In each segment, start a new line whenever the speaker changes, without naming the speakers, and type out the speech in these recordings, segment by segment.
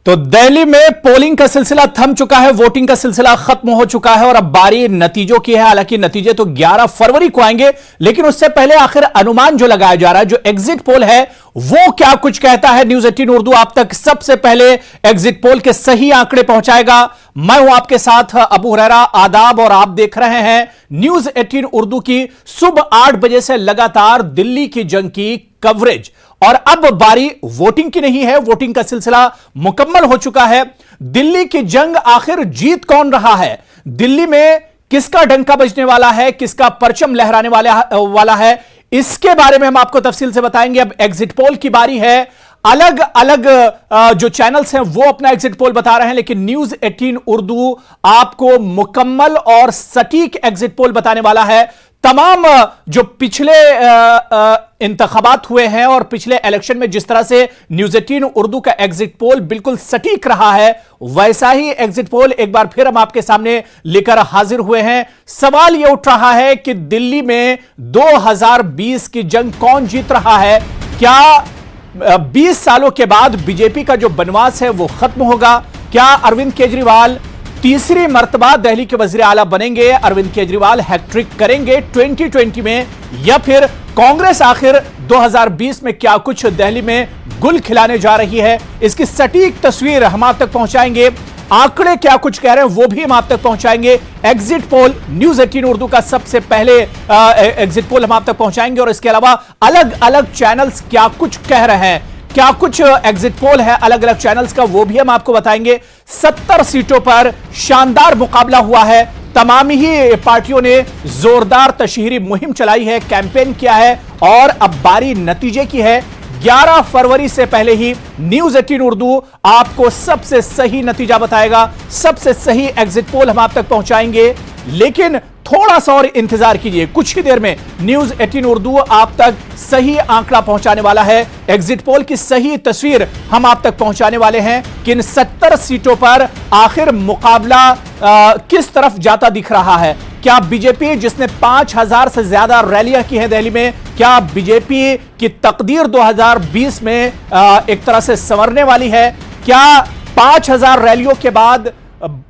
तो दिल्ली में पोलिंग का सिलसिला थम चुका है, वोटिंग का सिलसिला खत्म हो चुका है और अब बारी नतीजों की है। हालांकि नतीजे तो 11 फरवरी को आएंगे, लेकिन उससे पहले आखिर अनुमान जो लगाया जा रहा है, जो एग्जिट पोल है वो क्या कुछ कहता है। न्यूज 18 उर्दू आप तक सबसे पहले एग्जिट पोल के सही आंकड़े पहुंचाएगा। मैं हूं आपके साथ अबू हुरैरा, आदाब, और आप देख रहे हैं न्यूज 18 उर्दू की सुबह 8 बजे से लगातार दिल्ली की जंग की कवरेज। और अब बारी वोटिंग की नहीं है, वोटिंग का सिलसिला मुकम्मल हो चुका है। दिल्ली की जंग आखिर जीत कौन रहा है, दिल्ली में किसका डंका बजने वाला है, किसका परचम लहराने वाला है, इसके बारे में हम आपको तफसील से बताएंगे। अब एग्जिट पोल की बारी है। अलग अलग जो चैनल्स हैं वो अपना एग्जिट पोल बता रहे हैं, लेकिन न्यूज 18 उर्दू आपको मुकम्मल और सटीक एग्जिट पोल बताने वाला है। तमाम जो पिछले इंतखाबात हुए हैं और पिछले इलेक्शन में जिस तरह से न्यूज 18 उर्दू का एग्जिट पोल बिल्कुल सटीक रहा है, वैसा ही एग्जिट पोल एक बार फिर हम आपके सामने लेकर हाजिर हुए हैं। सवाल यह उठ रहा है कि दिल्ली में 2020 की जंग कौन जीत रहा है। क्या 20 सालों के बाद बीजेपी का जो बनवास है वो खत्म होगा? क्या अरविंद केजरीवाल तीसरी मर्तबा दिल्ली के वजीर आला बनेंगे? अरविंद केजरीवाल हैट्रिक करेंगे 2020 में, या फिर कांग्रेस आखिर 2020 में क्या कुछ दिल्ली में गुल खिलाने जा रही है? इसकी सटीक तस्वीर हम आप तक पहुंचाएंगे। आंकड़े क्या कुछ कह रहे हैं वो भी हम आप तक पहुंचाएंगे। एग्जिट पोल न्यूज 18 उर्दू का सबसे पहले एग्जिट पोल हम आप तक पहुंचाएंगे, और इसके अलावा अलग अलग चैनल्स क्या कुछ कह रहे हैं, क्या कुछ एग्जिट पोल है अलग अलग चैनल्स का, वो भी हम आपको बताएंगे। 70 सीटों पर शानदार मुकाबला हुआ है। तमाम ही पार्टियों ने जोरदार तशहीरी मुहिम चलाई है, कैंपेन किया है, और अब बारी नतीजे की है। 11 फरवरी से पहले ही न्यूज 18 उर्दू आपको सबसे सही नतीजा बताएगा, सबसे सही एग्जिट पोल हम आप तक पहुंचाएंगे। लेकिन थोड़ा सा और इंतजार कीजिए, कुछ ही देर में न्यूज 18 उर्दू आप तक सही आंकड़ा पहुंचाने वाला है। एग्जिट पोल की सही तस्वीर हम आप तक पहुंचाने वाले हैं कि इन 70 सीटों पर आखिर मुकाबला किस तरफ जाता दिख रहा है। क्या बीजेपी, जिसने 5000 से ज्यादा रैलियां की हैं दिल्ली में, क्या बीजेपी की तकदीर 2020 में एक तरह से संवरने वाली है? क्या 5000 रैलियों के बाद,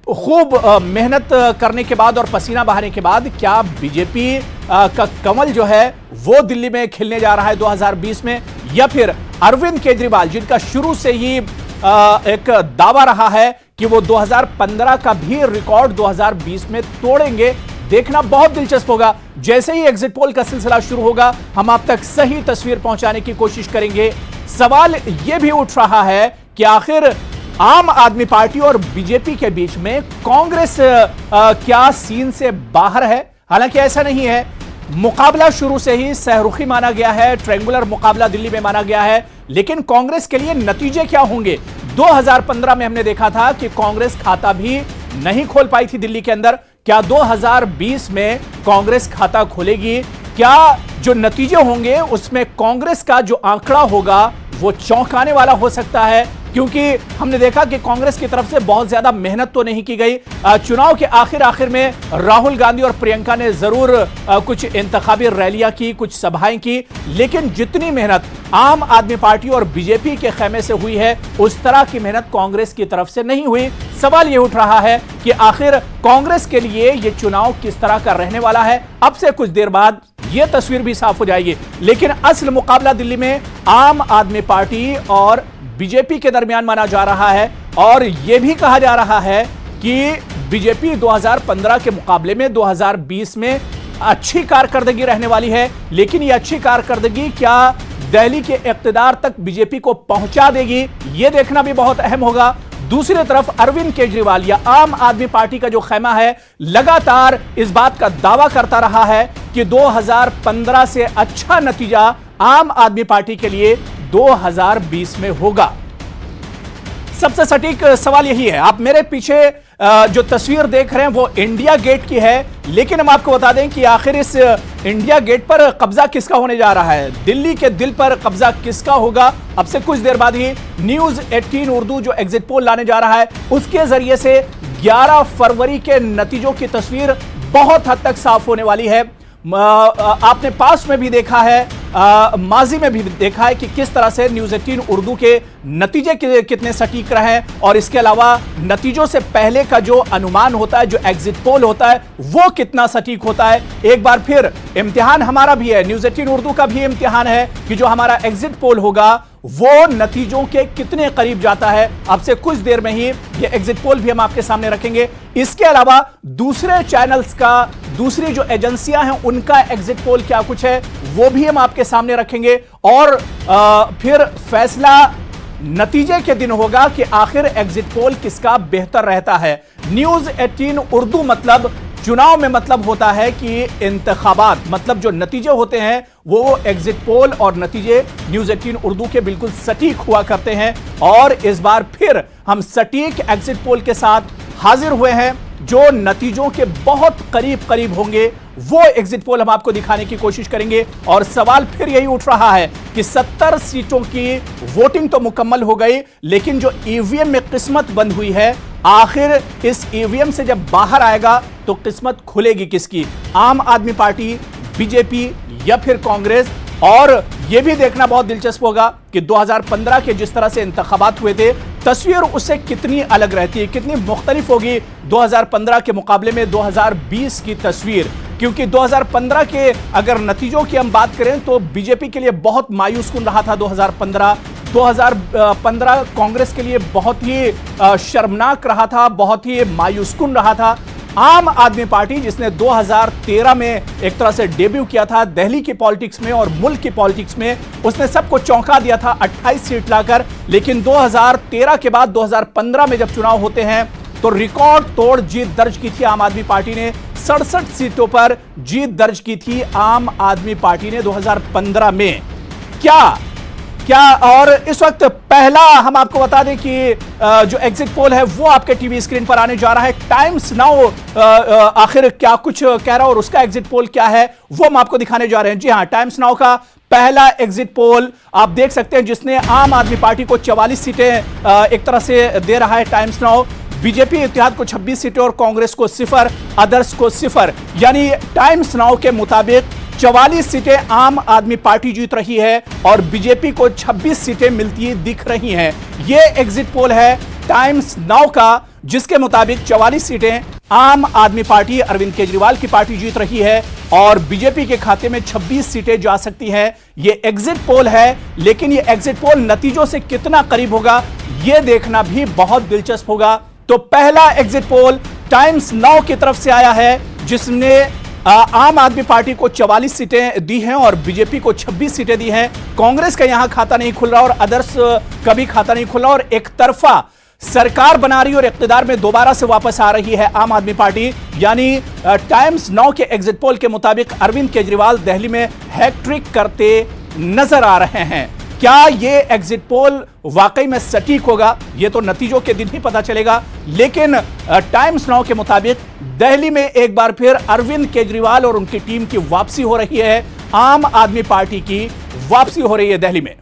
खूब मेहनत करने के बाद और पसीना बहाने के बाद, क्या बीजेपी का कमल जो है वो दिल्ली में खिलने जा रहा है 2020 में? या फिर अरविंद केजरीवाल, जिनका शुरू से ही एक दावा रहा है कि वो 2015 का भी रिकॉर्ड 2020 में तोड़ेंगे? देखना बहुत दिलचस्प होगा। जैसे ही एग्जिट पोल का सिलसिला शुरू होगा, हम आप तक सही तस्वीर पहुंचाने की कोशिश करेंगे। सवाल यह भी उठ रहा है कि आखिर आम आदमी पार्टी और बीजेपी के बीच में कांग्रेस क्या सीन से बाहर है? हालांकि ऐसा नहीं है। मुकाबला शुरू से ही सहरुखी माना गया है, ट्रायंगुलर मुकाबला दिल्ली में माना गया है, लेकिन कांग्रेस के लिए नतीजे क्या होंगे? 2015 में हमने देखा था कि कांग्रेस खाता भी नहीं खोल पाई थी दिल्ली के अंदर। क्या 2020 में कांग्रेस खाता खोलेगी? क्या जो नतीजे होंगे उसमें कांग्रेस का जो आंकड़ा होगा वो चौंकाने वाला हो सकता है? क्योंकि हमने देखा कि कांग्रेस की तरफ से बहुत ज्यादा मेहनत तो नहीं की गई। चुनाव के आखिर में राहुल गांधी और प्रियंका ने जरूर कुछ इंतखाबी रैलियां की, कुछ सभाएं की, लेकिन जितनी मेहनत आम आदमी पार्टी और बीजेपी के खेमे से हुई है, उस तरह की मेहनत कांग्रेस की तरफ से नहीं हुई। सवाल यह उठ रहा है कि आखिर कांग्रेस के लिए यह चुनाव किस तरह का रहने वाला है। अब से कुछ देर बाद यह तस्वीर भी साफ हो जाएगी, लेकिन असल मुकाबला दिल्ली में आम आदमी पार्टी और बीजेपी के दरमियान माना जा रहा है। और यह भी कहा जा रहा है कि बीजेपी 2015 के मुकाबले में 2020 में अच्छी कारकर्दगी रहने वाली है, लेकिन यह अच्छी कारकर्दगी क्या दिल्ली के इक्तिदार तक बीजेपी को पहुंचा देगी, यह देखना भी बहुत अहम होगा। दूसरी तरफ अरविंद केजरीवाल या आम आदमी पार्टी का जो खेमा है, लगातार इस बात का दावा करता रहा है कि 2015 से अच्छा नतीजा आम आदमी पार्टी के लिए 2020 में होगा। सबसे सटीक सवाल यही है। आप मेरे पीछे जो तस्वीर देख रहे हैं वो इंडिया गेट की है, लेकिन हम आपको बता दें कि आखिर इस इंडिया गेट पर कब्जा किसका होने जा रहा है, दिल्ली के दिल पर कब्जा किसका होगा? अब से कुछ देर बाद ही न्यूज 18 उर्दू जो एग्जिट पोल लाने जा रहा है, उसके जरिए से 11 फरवरी के नतीजों की तस्वीर बहुत हद तक साफ होने वाली है। आपने पास में भी देखा है माजी में भी देखा है कि किस तरह से न्यूज 18 उर्दू के नतीजे कितने सटीक रहे और इसके अलावा नतीजों से पहले का जो अनुमान होता है, जो एग्जिट पोल होता है, वो कितना सटीक होता है। एक बार फिर इम्तिहान हमारा भी है, न्यूज 18 उर्दू का भी इम्तिहान है कि जो हमारा एग्जिट पोल होगा वो नतीजों के कितने करीब जाता है। अब से कुछ देर में ही ये एग्जिट पोल भी हम आपके सामने रखेंगे। इसके अलावा दूसरे चैनल्स का, दूसरी जो एजेंसियां हैं उनका एग्जिट पोल क्या कुछ है वो भी हम आपके सामने रखेंगे और फिर फैसला नतीजे के दिन होगा कि आखिर एग्जिट पोल किसका बेहतर रहता है। न्यूज 18 उर्दू मतलब चुनाव में मतलब होता है कि इंतखाबात, मतलब जो नतीजे होते हैं वो एग्जिट पोल और नतीजे न्यूज 18 उर्दू के बिल्कुल सटीक हुआ करते हैं। और इस बार फिर हम सटीक एग्जिट पोल के साथ हाजिर हुए हैं जो नतीजों के बहुत करीब करीब होंगे। वो एग्जिट पोल हम आपको दिखाने की कोशिश करेंगे और सवाल फिर यही उठ रहा है कि 70 सीटों की वोटिंग तो मुकम्मल हो गई, लेकिन जो ईवीएम में किस्मत बंद हुई है, आखिर इस ईवीएम से जब बाहर आएगा तो किस्मत खुलेगी किसकी? आम आदमी पार्टी, बीजेपी या फिर कांग्रेस? और यह भी देखना बहुत दिलचस्प होगा कि 2015 के जिस तरह से इंतखाबात हुए थे, तस्वीर उससे कितनी अलग रहती है, कितनी मुख्तलिफ होगी 2015 के मुकाबले में 2020 की तस्वीर। क्योंकि 2015 के अगर नतीजों की हम बात करें तो बीजेपी के लिए बहुत मायूस कुन रहा था 2015 कांग्रेस के लिए बहुत ही शर्मनाक रहा था, बहुत ही मायूस कुन रहा था। आम आदमी पार्टी जिसने 2013 में एक तरह से डेब्यू किया था दिल्ली की पॉलिटिक्स में और मुल्क की पॉलिटिक्स में, उसने सबको चौंका दिया था 28 सीट लाकर। लेकिन 2013 के बाद 2015 में जब चुनाव होते हैं तो रिकॉर्ड तोड़ जीत दर्ज की थी आम आदमी पार्टी ने। 67 सीटों पर जीत दर्ज की थी आम आदमी पार्टी ने 2015 में। क्या और इस वक्त पहला हम आपको बता दें कि जो एग्जिट पोल है वो आपके टीवी स्क्रीन पर आने जा रहा है। टाइम्स नाउ आखिर क्या कुछ कह रहा है और उसका एग्जिट पोल क्या है वो हम आपको दिखाने जा रहे हैं। जी हां, टाइम्स नाउ का पहला एग्जिट पोल आप देख सकते हैं जिसने आम आदमी पार्टी को 44 सीटें एक तरह से दे रहा है। टाइम्स नाउ बीजेपी इत्तेहाद को 26 सीटें और कांग्रेस को 0, अदर्स को 0। यानी टाइम्स नाउ के मुताबिक 44 सीटें आम आदमी पार्टी जीत रही है और बीजेपी को 26 सीटें मिलती दिख रही हैं। यह एग्जिट पोल है टाइम्स नाउ का जिसके मुताबिक 44 सीटें आम आदमी पार्टी, अरविंद केजरीवाल की पार्टी जीत रही है और बीजेपी के खाते में 26 सीटें जा सकती हैं। यह एग्जिट पोल है, लेकिन यह एग्जिट पोल नतीजों से कितना करीब होगा यह देखना भी बहुत दिलचस्प होगा। तो पहला एग्जिट पोल टाइम्स नाउ की तरफ से आया है जिसने आम आदमी पार्टी को 44 सीटें दी हैं और बीजेपी को 26 सीटें दी हैं। कांग्रेस का यहां खाता नहीं खुल रहा और अदर्स का भी खाता नहीं खुल रहा और एक तरफा सरकार बना रही और इख्तिदार में दोबारा से वापस आ रही है आम आदमी पार्टी। यानी टाइम्स नाउ के एग्जिट पोल के मुताबिक अरविंद केजरीवाल दिल्ली में हैट्रिक करते नजर आ रहे हैं। क्या यह एग्जिट पोल वाकई में सटीक होगा यह तो नतीजों के दिन ही पता चलेगा। लेकिन टाइम्स नाउ के मुताबिक दिल्ली में एक बार फिर अरविंद केजरीवाल और उनकी टीम की वापसी हो रही है, आम आदमी पार्टी की वापसी हो रही है दिल्ली में।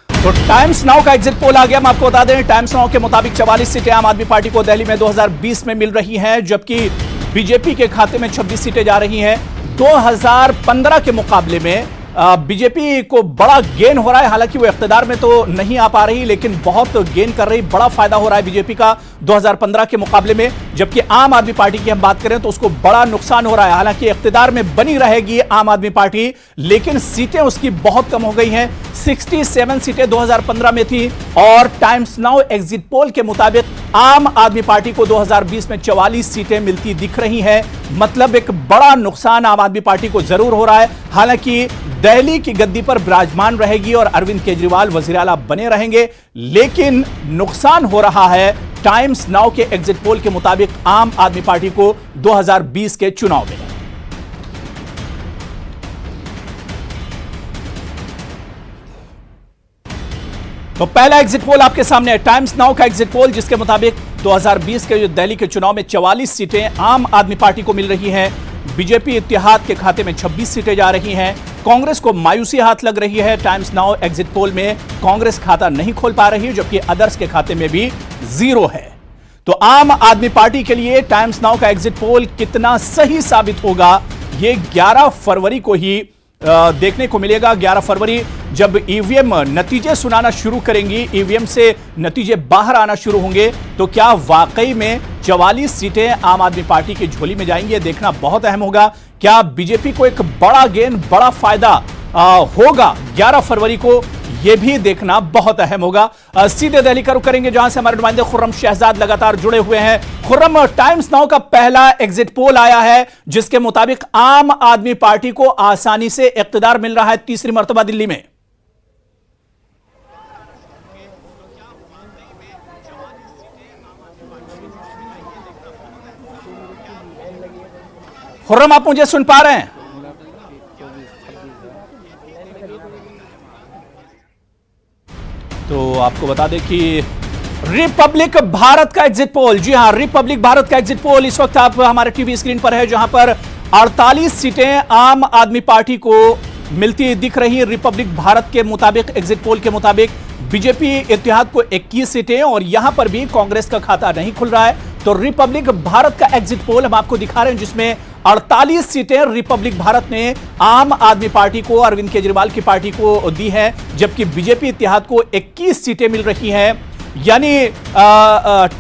तो टाइम्स नाउ का एग्जिट पोल आ गया। हम आपको बता दें टाइम्स नाउ के मुताबिक 44 सीटें आम आदमी पार्टी को दिल्ली में 2020 में मिल रही हैं, जबकि बीजेपी के खाते में 26 सीटें जा रही हैं। 2015 के मुकाबले में बीजेपी को बड़ा गेन हो रहा है। हालांकि वो इख्तिदार में तो नहीं आ पा रही, लेकिन बहुत गेन कर रही, बड़ा फायदा हो रहा है बीजेपी का 2015 के मुकाबले में। जबकि आम आदमी पार्टी की हम बात करें तो उसको बड़ा नुकसान हो रहा है। हालांकि इख्तिदार में बनी रहेगी आम आदमी पार्टी, लेकिन सीटें उसकी बहुत कम हो गई हैं। 67 सीटें 2015 में थी और टाइम्स नाउ एग्जिट पोल के मुताबिक आम आदमी पार्टी को 2020 में 44 सीटें मिलती दिख रही हैं। मतलब एक बड़ा नुकसान आम आदमी पार्टी को जरूर हो रहा है। हालांकि दिल्ली की गद्दी पर विराजमान रहेगी और अरविंद केजरीवाल वजीर आला बने रहेंगे, लेकिन नुकसान हो रहा है टाइम्स नाउ के एग्जिट पोल के मुताबिक आम आदमी पार्टी को 2020 के चुनाव में। तो पहला एग्जिट पोल आपके सामने है, टाइम्स नाउ का एग्जिट पोल जिसके मुताबिक 2020 के जो दिल्ली के चुनाव में 44 सीटें आम आदमी पार्टी को मिल रही हैं। बीजेपी इत्तेहाद के खाते में 26 सीटें जा रही हैं। कांग्रेस को मायूसी हाथ लग रही है। टाइम्स नाउ एग्जिट पोल में कांग्रेस खाता नहीं खोल पा रही, जबकि अदर्स के खाते में भी 0 है। तो आम आदमी पार्टी के लिए टाइम्स नाउ का एग्जिट पोल कितना सही साबित होगा, यह 11 फरवरी को ही देखने को मिलेगा। 11 फरवरी जब ईवीएम नतीजे सुनाना शुरू करेंगी, ईवीएम से नतीजे बाहर आना शुरू होंगे, तो क्या वाकई में 44 सीटें आम आदमी पार्टी की झोली में जाएंगी, यह देखना बहुत अहम होगा। क्या बीजेपी को एक बड़ा गेन, बड़ा फायदा होगा 11 फरवरी को, यह भी देखना बहुत अहम होगा। सीधे दिल्ली का रुख करेंगे, जहां से हमारे नुमाइंदे खुर्रम शहजाद लगातार जुड़े हुए हैं। खुर्रम, टाइम्स नाउ का पहला एग्जिट पोल आया है जिसके मुताबिक आम आदमी पार्टी को आसानी से इक्तिदार मिल रहा है तीसरी मर्तबा दिल्ली में। खुर्रम, आप मुझे सुन पा रहे हैं? तो आपको बता दें कि रिपब्लिक भारत का एग्जिट पोल, जी हां, रिपब्लिक भारत का एग्जिट पोल इस वक्त आप हमारे टीवी स्क्रीन पर है, जहां पर 48 सीटें आम आदमी पार्टी को मिलती दिख रही। रिपब्लिक भारत के मुताबिक, एग्जिट पोल के मुताबिक बीजेपी इत्तेहाद को 21 सीटें, और यहां पर भी कांग्रेस का खाता नहीं खुल रहा है। तो रिपब्लिक भारत का एग्जिट पोल हम आपको दिखा रहे हैं, जिसमें 48 सीटें रिपब्लिक भारत ने आम आदमी पार्टी को, अरविंद केजरीवाल की पार्टी को दी है, जबकि बीजेपी इत्तेहाद को 21 सीटें मिल रही हैं। यानी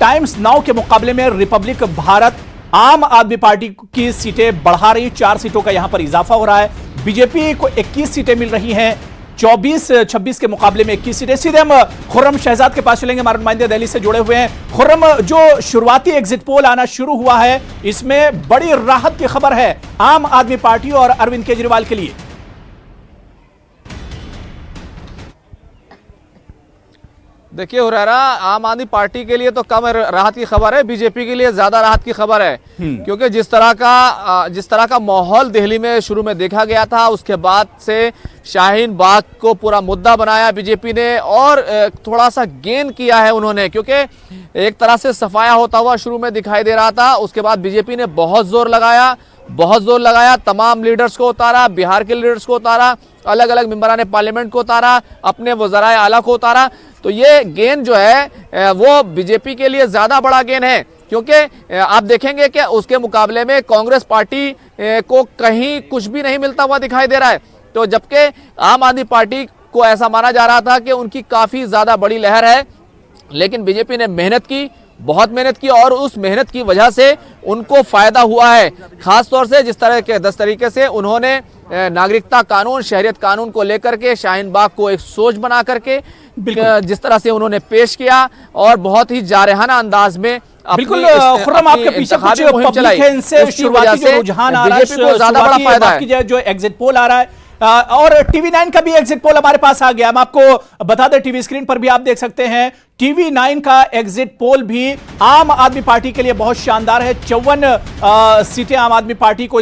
टाइम्स नाउ के मुकाबले में रिपब्लिक भारत आम आदमी पार्टी की सीटें बढ़ा रही, 4 सीटों का यहां पर इजाफा हो रहा है। बीजेपी को 21 सीटें मिल रही हैं, 24-26 के मुकाबले में 21 सीटें। सीधे हम खुर्रम शहजाद के पास चलेंगे, हमारे नुमाइंदे दिल्ली से जुड़े हुए हैं। खुर्रम, जो शुरुआती एग्जिट पोल आना शुरू हुआ है, इसमें बड़ी राहत की खबर है आम आदमी पार्टी और अरविंद केजरीवाल के लिए।
देखिए हुरैरा, आम आदमी पार्टी के लिए तो कम राहत की खबर है, बीजेपी के लिए ज्यादा राहत की खबर है। क्योंकि जिस तरह का माहौल दिल्ली में शुरू में देखा गया था, उसके बाद से शाहीन बाग को पूरा मुद्दा बनाया बीजेपी ने, और थोड़ा सा गेन किया है उन्होंने, क्योंकि एक तरह से सफाया होता हुआ शुरू में दिखाई दे रहा था। उसके बाद बीजेपी ने बहुत जोर लगाया, तमाम लीडर्स को उतारा, बिहार के लीडर्स को उतारा, अलग अलग मेंबरान पार्लियामेंट को उतारा, अपने वज़राए आला को उतारा। तो ये गेन जो है वो बीजेपी के लिए ज्यादा बड़ा गेन है, क्योंकि आप देखेंगे कि उसके मुकाबले में कांग्रेस पार्टी को कहीं कुछ भी नहीं मिलता हुआ दिखाई दे रहा है। तो जबकि आम आदमी पार्टी को ऐसा माना जा रहा था कि उनकी काफी ज्यादा बड़ी लहर है, लेकिन बीजेपी ने मेहनत की, बहुत मेहनत की, और उस मेहनत की वजह से उनको फायदा हुआ है। खास तौर से जिस तरह के 10 तरीके से उन्होंने नागरिकता कानून, शहरियत कानून को लेकर के शाहीन बाग को एक सोच बना करके जिस तरह से उन्होंने पेश किया, और बहुत ही जारहाना अंदाज में
बिल्कुल खुर्रम, आपके पीछे कुछ पब्लिक है, इनसे शुरुआती जो रुझान आ रहा है,
बीजेपी को ज्यादा बड़ा फायदा है।
जो एग्जिट पोल आ रहा है, और TV9 का भी एग्जिट पोल हमारे पास आ गया। हम आपको बता दें, टीवी स्क्रीन पर भी आप देख सकते हैं, TV9 का एग्जिट पोल भी आम आदमी पार्टी के लिए बहुत शानदार है। 54 सीटें आम आदमी पार्टी को